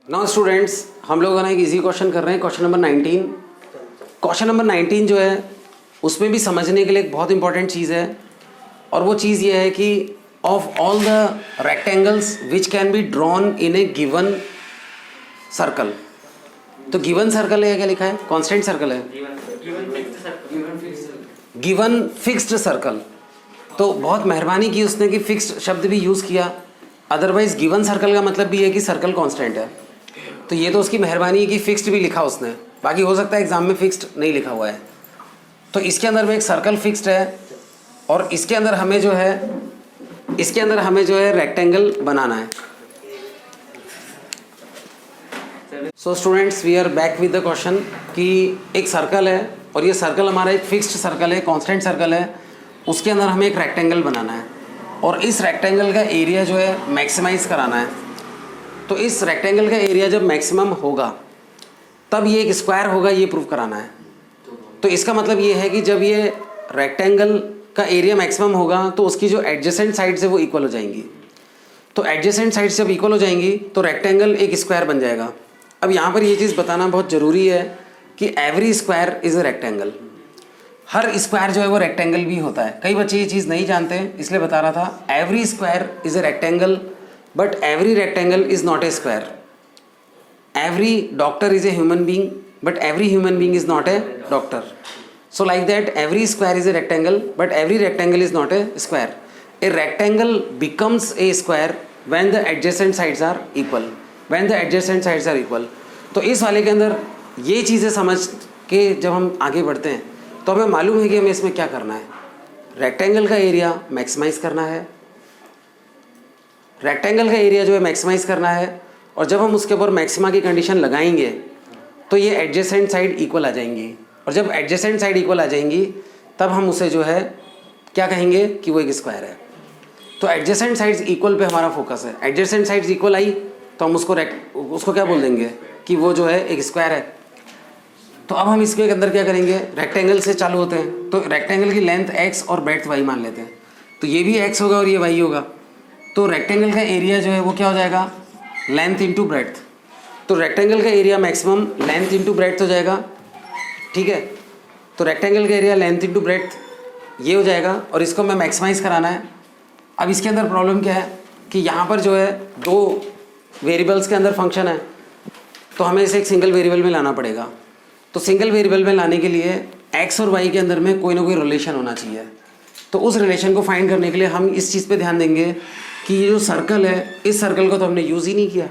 Now students, हम लोग ना एक इजी क्वेश्चन कर रहे हैं, क्वेश्चन नंबर 19। क्वेश्चन नंबर 19 जो है उसमें भी समझने के लिए एक बहुत इंपॉर्टेंट चीज़ है, और वो चीज़ ये है कि of all the rectangles which can be drawn in A given circle. तो गिवन सर्कल है, क्या लिखा है? कांस्टेंट सर्कल है, गिवन फिक्स्ड सर्कल। तो बहुत मेहरबानी की उसने कि फिक्स्ड शब्द भी यूज़ किया, अदरवाइज गिवन सर्कल का मतलब भी है कि सर्कल कांस्टेंट है। तो ये तो उसकी मेहरबानी है कि फिक्स्ड भी लिखा उसने, बाकी हो सकता है एग्जाम में फिक्स्ड नहीं लिखा हुआ है। तो इसके अंदर में एक सर्कल फिक्स्ड है और इसके अंदर हमें जो है रेक्टेंगल बनाना है। So students, we are back with the question कि एक सर्कल है और ये सर्कल हमारा एक फिक्स्ड सर्कल है, कांस्टेंट सर्कल है। उसके अंदर हमें एक रेक्टेंगल बनाना है और इस रेक्टेंगल का एरिया जो है मैक्सिमाइज कराना है। तो इस रेक्टेंगल का एरिया जब मैक्सिमम होगा तब ये एक स्क्वायर होगा, ये प्रूव कराना है। तो इसका मतलब ये है कि जब ये रेक्टेंगल का एरिया मैक्सिमम होगा तो उसकी जो एडजेसेंट साइड्स है वो इक्वल हो जाएंगी। तो एडजेसेंट साइड्स जब इक्वल हो जाएंगी तो रेक्टेंगल एक स्क्वायर बन जाएगा। अब यहाँ पर ये चीज़ बताना बहुत ज़रूरी है कि every square is a rectangle. Her square जो है वो रेक्टेंगल भी होता है। कई बच्चे ये चीज़ नहीं जानते हैं, इसलिए बता रहा था। Every square is a rectangle but every rectangle is not a square. Every doctor is a human being but every human being is not a doctor. So like that, every square is a rectangle, but every rectangle is not a square. A rectangle becomes a square when the adjacent sides are equal. When the adjacent sides are equal. तो इस वाले के अंदर ये चीज़ें समझ के जब हम आगे बढ़ते हैं तो हमें मालूम है कि हमें इसमें क्या करना है। रेक्टेंगल का एरिया मैक्सिमाइज करना है, रेक्टेंगल का एरिया जो है मैक्सिमाइज करना है, और जब हम उसके ऊपर मैक्सिमा की कंडीशन लगाएंगे तो ये एडजेसेंट साइड इक्वल आ जाएंगी, और जब एडजेसेंट साइड इक्वल आ जाएंगी तब हम उसे जो है क्या कहेंगे कि वो एक स्क्वायर है। तो एडजेसेंट साइड्स इक्वल पे हमारा फोकस है। एडजेसेंट साइड्स इक्वल आई तो हम उसको क्या बोल देंगे कि वो जो है एक स्क्वायर है। तो अब हम इसके अंदर क्या करेंगे, रेक्टेंगल से चालू होते हैं। तो रेक्टेंगल की लेंथ x और ब्रेड्थ y मान लेते हैं। तो ये भी x होगा और ये y होगा। तो रेक्टेंगल का एरिया जो है वो क्या हो जाएगा, लेंथ इंटू ब्रेड्थ। तो रेक्टेंगल का area maximum length into breadth हो जाएगा, ठीक है। तो रेक्टेंगल का एरिया लेंथ इंटू ब्रेड्थ ये हो जाएगा, और इसको मैं मैक्सिमाइज़ कराना है। अब इसके अंदर प्रॉब्लम क्या है कि यहाँ पर जो है दो वेरिएबल्स के अंदर फंक्शन है, तो हमें इसे एक सिंगल वेरिएबल में लाना पड़ेगा। तो सिंगल वेरिएबल में लाने के लिए x और y के अंदर में कोई ना कोई रिलेशन होना चाहिए। तो उस रिलेशन को फाइंड करने के लिए हम इस चीज़ पे ध्यान देंगे कि ये जो सर्कल है, इस सर्कल को तो हमने यूज़ ही नहीं किया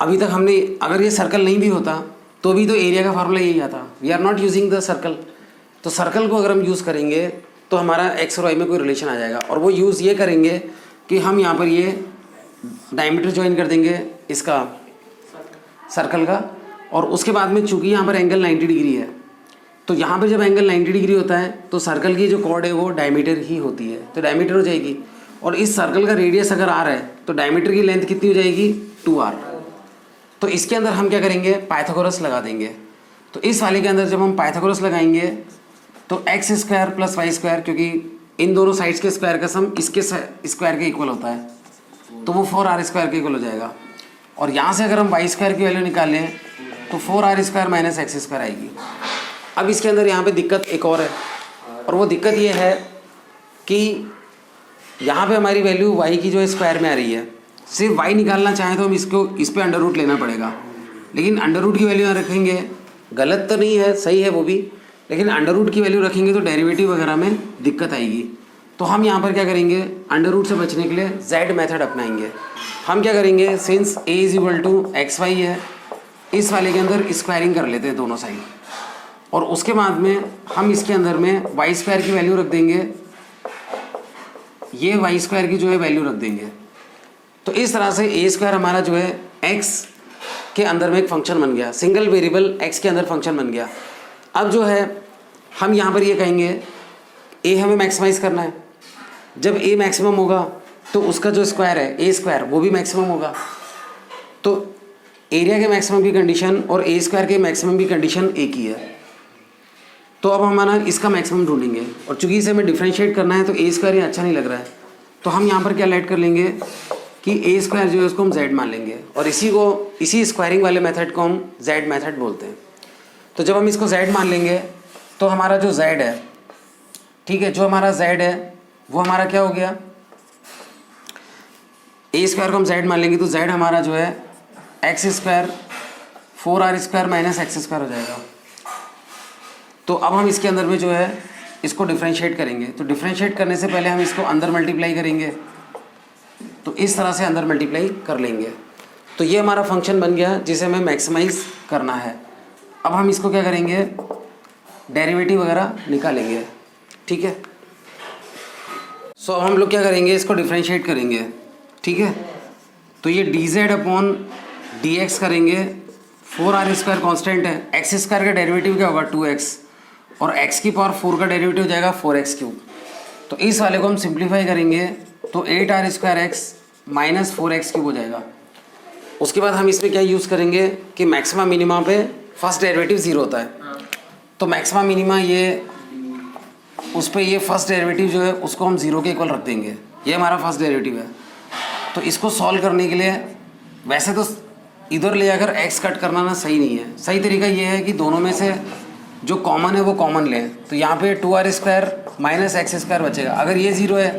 अभी तक। हमने अगर ये सर्कल नहीं भी होता तो भी तो एरिया का फार्मूला यही आता। We are not using the circle. तो सर्कल को अगर हम यूज़ करेंगे तो हमारा एक्स और वाई में कोई रिलेशन आ जाएगा, और वो यूज़ ये करेंगे कि हम यहाँ पर ये डायमीटर ज्वाइन कर देंगे इसका सर्कल का, और उसके बाद में चूँकि यहाँ पर एंगल 90 डिग्री है, तो यहाँ पर जब एंगल 90 डिग्री होता है तो सर्कल की जो कॉर्ड है वो डायमीटर ही होती है, तो डायमीटर हो जाएगी। और इस सर्कल का रेडियस अगर r है तो डायमीटर की लेंथ कितनी हो जाएगी, 2r। तो इसके अंदर हम क्या करेंगे, पाइथागोरस लगा देंगे। तो इस वाले के अंदर जब हम पाइथागोरस लगाएंगे तो x square plus y square, क्योंकि इन दोनों साइड्स के स्क्वायर का सम इसके स्क्वायर के इक्वल होता है, तो वो 4r स्क्वायर के इक्वल हो जाएगा। और यहाँ से अगर हम वाई स्क्वायर की वैल्यू निकालें तो 4r square minus x square आएगी। अब इसके अंदर यहाँ पर दिक्कत एक और है, और वो दिक्कत ये है कि यहाँ पर हमारी वैल्यू वाई की जो है स्क्वायर में आ रही है। सिर्फ y निकालना चाहें तो हम इस पे अंडर रूट लेना पड़ेगा, लेकिन अंडर रूट की वैल्यू यहाँ रखेंगे, गलत तो नहीं है, सही है वो भी, लेकिन अंडर रूट की वैल्यू रखेंगे तो डेरिवेटिव वगैरह में दिक्कत आएगी। तो हम यहाँ पर क्या करेंगे, अंडर रूट से बचने के लिए z मेथड अपनाएंगे। हम क्या करेंगे, since a is equal to x y है, इस वाले के अंदर स्क्वायरिंग कर लेते हैं दोनों साइड, और उसके बाद में हम इसके अंदर में वाई स्क्वायर की वैल्यू रख देंगे, ये वाई स्क्वायर की जो है वैल्यू रख देंगे। तो इस तरह से ए स्क्वायर हमारा जो है x के अंदर में एक फंक्शन बन गया, सिंगल वेरिएबल x के अंदर फंक्शन बन गया। अब जो है हम यहाँ पर ये कहेंगे a हमें मैक्सिमाइज़ करना है। जब a मैक्सिमम होगा तो उसका जो स्क्वायर है a स्क्वायर वो भी मैक्सिमम होगा। तो एरिया के मैक्सिमम की कंडीशन और a स्क्वायर के मैक्सिमम की कंडीशन एक ही है। तो अब हमारा इसका मैक्सिमम ढूंढेंगे, और चूँकि इसे हमें डिफ्रेंशिएट करना है तो a स्क्वायर ये अच्छा नहीं लग रहा है, तो हम यहाँ पर क्या ऐड कर लेंगे, कि ए स्क्वायर जो है उसको हम जेड मान लेंगे और इसी स्क्वायरिंग वाले मेथड को हम जेड मेथड बोलते हैं। तो जब हम इसको जेड मान लेंगे तो हमारा जो जेड है, ठीक है, जो हमारा जेड है वो हमारा क्या हो गया, ए स्क्वायर को हम जेड मान लेंगे तो जेड हमारा जो है x square 4r square minus x square हो जाएगा। तो अब हम इसके अंदर में जो है इसको डिफ्रेंशिएट करेंगे। तो डिफ्रेंशिएट करने से पहले हम इसको अंदर मल्टीप्लाई करेंगे, तो इस तरह से अंदर मल्टीप्लाई कर लेंगे। तो ये हमारा फंक्शन बन गया जिसे हमें मैक्सिमाइज करना है। अब हम इसको क्या करेंगे, डेरिवेटिव वगैरह निकालेंगे, ठीक है। सो अब हम लोग क्या करेंगे, इसको डिफ्रेंशिएट करेंगे, ठीक है। तो ये dz अपॉन dx करेंगे, 4r स्क्वायर कॉन्स्टेंट है, एक्स स्क्वायर का डेरिवेटिव क्या होगा 2x और x की पावर 4 का डेरिवेटिव हो जाएगा 4x क्यूब। तो इस वाले को हम सिंप्लीफाई करेंगे तो 8r square x minus 4x cube हो जाएगा। उसके बाद हम इसमें क्या यूज़ करेंगे कि मैक्सिमा मिनिमा पे फर्स्ट डेरिवेटिव 0 होता है, तो मैक्सिमा मिनिमा ये उस पर ये फर्स्ट डेरिवेटिव जो है उसको हम 0 के इक्वल रख देंगे। ये हमारा फर्स्ट डेरिवेटिव है। तो इसको सॉल्व करने के लिए वैसे तो इधर ले जाकर x कट करना ना सही नहीं है, सही तरीका ये है कि दोनों में से जो कॉमन है वो कॉमन लें। तो यहाँ पे 2r square minus x square बचेगा। अगर ये 0 है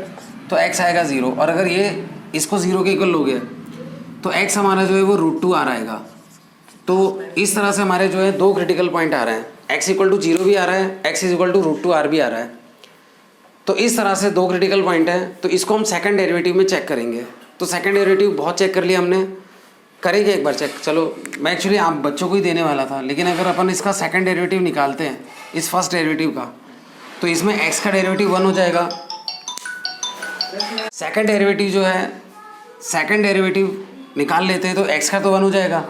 तो x आएगा 0 और अगर ये इसको 0 के इक्वल लोगे तो x हमारा जो है वो √2r आएगा। तो इस तरह से हमारे जो है दो क्रिटिकल पॉइंट आ रहे हैं, x = 0 भी आ रहा है, x = √2r भी आ रहा है। तो इस तरह से दो क्रिटिकल पॉइंट हैं। तो इसको हम सेकंड डेरिवेटिव में चेक करेंगे। तो सेकंड डेरिवेटिव बहुत चेक कर लिया हमने, करेंगे एक बार चेक। चलो मैं एक्चुअली आप बच्चों को ही देने वाला था, लेकिन अगर अपन इसका सेकंड डेरिवेटिव निकालते हैं इस फर्स्ट डेरिवेटिव का, तो इसमें x का डेरिवेटिव 1 हो जाएगा। सेकंड डेरिवेटिव जो है, सेकंड डेरिवेटिव निकाल लेते हैं तो x का तो 1 हो जाएगा।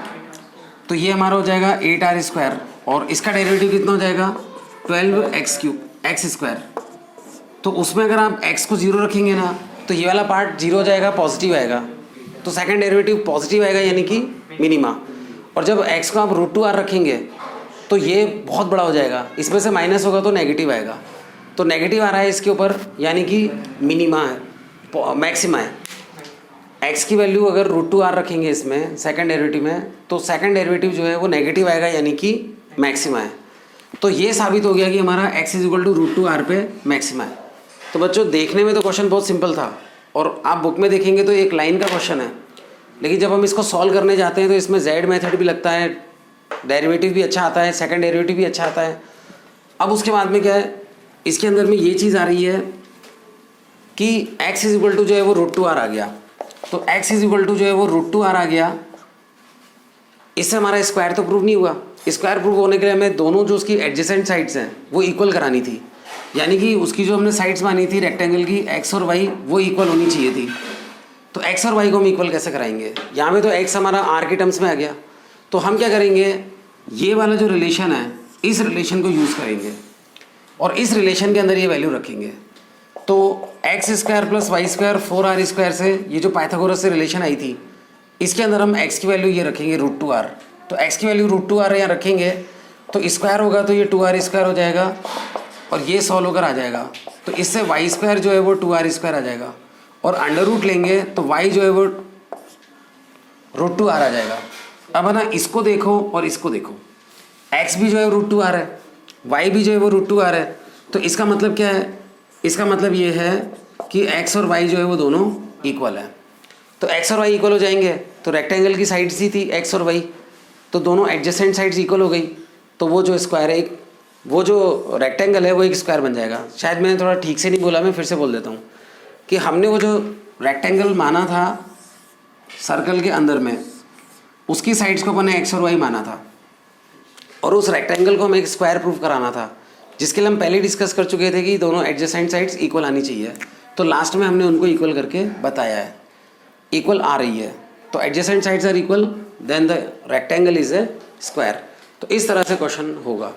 तो ये हमारा हो जाएगा 8r स्क्वायर और इसका डेरिवेटिव कितना हो जाएगा 12x क्यूब एक्स स्क्वायर। तो उसमें अगर आप x को 0 रखेंगे ना तो ये वाला पार्ट 0 हो जाएगा, पॉजिटिव आएगा। तो सेकंड डेरिवेटिव पॉजिटिव आएगा यानी कि मिनिमा। और जब x को आप √2r रखेंगे तो ये बहुत बड़ा हो जाएगा, इसमें से माइनस होगा तो नेगेटिव आएगा। तो नेगेटिव आ रहा है इसके ऊपर यानी कि मिनिमा है, मैक्सिमा है। x की वैल्यू अगर √2r रखेंगे इसमें सेकंड डेरिवेटिव में तो सेकंड डेरिवेटिव जो है वो नेगेटिव आएगा यानी कि मैक्सिमा है। तो ये साबित हो गया कि हमारा x = √2r पे मैक्सिमा है। तो बच्चों देखने में तो क्वेश्चन बहुत सिंपल था और आप बुक में देखेंगे तो एक लाइन का क्वेश्चन है, लेकिन जब हम इसको सॉल्व करने जाते हैं तो इसमें z मेथड भी लगता है, डेरिवेटिव भी अच्छा आता है, सेकंड डेरिवेटिव भी अच्छा आता है। अब उसके बाद में क्या है, इसके अंदर में ये चीज़ आ रही है कि x = जो है वो √2r आ गया। तो x = जो है वो √2r आ गया। इससे हमारा स्क्वायर तो प्रूव नहीं हुआ। स्क्वायर प्रूव होने के लिए हमें दोनों जो उसकी एडजेसेंट साइड्स हैं वो इक्वल करानी थी, यानी कि उसकी जो हमने साइड्स मानी थी रेक्टेंगल की x और y वो इक्वल होनी चाहिए थी। तो x और y को हम इक्वल कैसे कराएंगे, यहाँ पे तो x हमारा r के टर्म्स में आ गया। तो हम क्या करेंगे, ये वाला जो रिलेशन है इस रिलेशन को यूज़ करेंगे और इस रिलेशन के अंदर ये वैल्यू रखेंगे। तो x square plus y square 4r square से ये जो पाइथागोरस से रिलेशन आई थी इसके अंदर हम x की वैल्यू ये रखेंगे √2r। तो x की वैल्यू √2r यहाँ रखेंगे तो स्क्वायर होगा तो ये 2r स्क्वायर हो जाएगा और ये सॉल्व होकर आ जाएगा। तो इससे वाई स्क्वायर जो है वो 2r स्क्वायर आ जाएगा और अंडर रूट लेंगे तो y जो है वो √2r आ जाएगा। अब है ना, इसको देखो और इसको देखो, x भी जो है √2r है, y भी जो है वो √2r है। तो इसका मतलब क्या है, इसका मतलब ये है कि x और y जो है वो दोनों इक्वल है। तो x और y इक्वल हो जाएंगे तो रेक्टेंगल की साइड्स ही थी x और y, तो दोनों एडजेसेंट साइड्स इक्वल हो गई। तो वो जो स्क्वायर है, वो जो रेक्टेंगल है वो एक स्क्वायर बन जाएगा। शायद मैंने थोड़ा ठीक से नहीं बोला, मैं फिर से बोल देता हूँ कि हमने वो जो रेक्टेंगल माना था सर्कल के अंदर में, उसकी साइड्स को अपने x और y माना था और उस रेक्टेंगल को हमें एक स्क्वायर प्रूव कराना था, जिसके लिए हम पहले डिस्कस कर चुके थे कि दोनों एडजेसेंट साइड्स इक्वल आनी चाहिए। तो लास्ट में हमने उनको इक्वल करके बताया है, इक्वल आ रही है। तो adjacent sides are equal then the rectangle is a square. तो इस तरह से क्वेश्चन होगा।